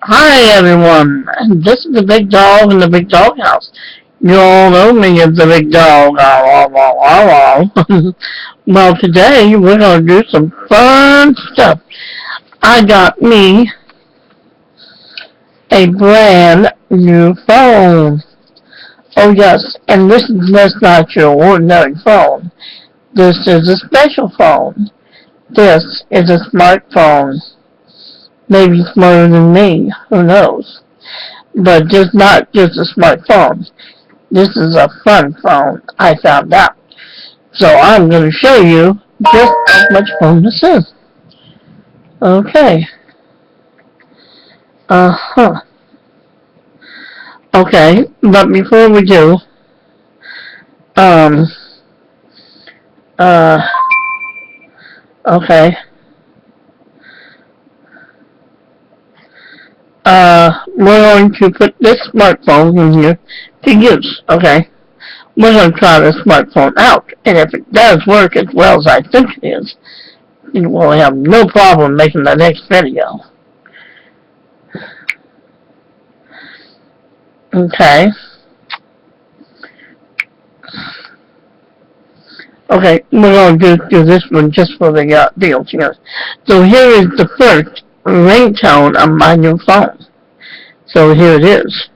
Hi everyone, this is the big dog in the big dog house. You all know me as the big dog. Well, today we're going to do some fun stuff. I got me a brand new phone. Oh yes, and this is just not your ordinary phone. This is a special phone. This is a smartphone. Maybe smarter than me, who knows? But just not just a smartphone. This is a fun phone, I found out. So I'm going to show you just how much fun this is. Okay. Uh-huh. Okay, but before we do, um, uh, okay. We're going to put this smartphone in here to use, okay? We're going to try this smartphone out, and if it does work as well as I think it is, we'll have no problem making the next video. Okay. Okay, we're going to do this one just for the deals here. So here is the first ringtone on my new phone. So here it is.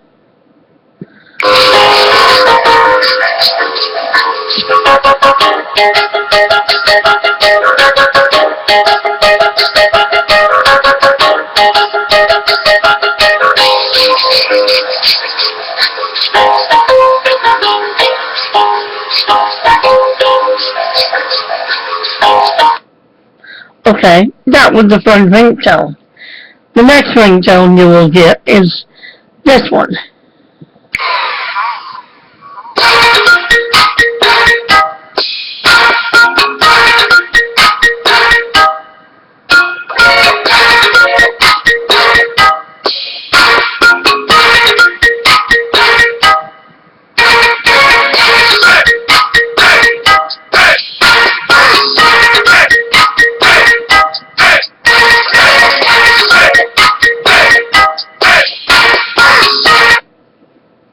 Okay, that was the first ringtone. The next ringtone you will get is this one.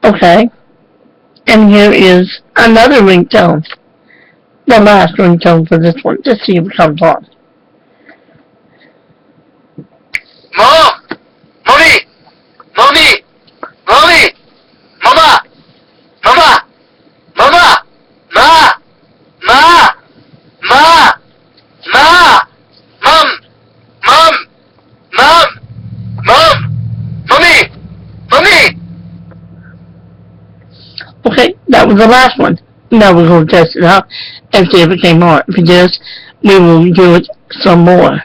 Okay, and here is another ringtone. The last ringtone for this one. Just see if it comes on. Mom! Mommy! Mommy! Mommy! Mama! Mama! Mama! Ma! Ma! Ma! Ma! Mom! Mom! Mom! Mom! Mommy! Mommy! Okay, that was the last one. Now we're going to test it out and see if it came on. If it does, we will do it some more.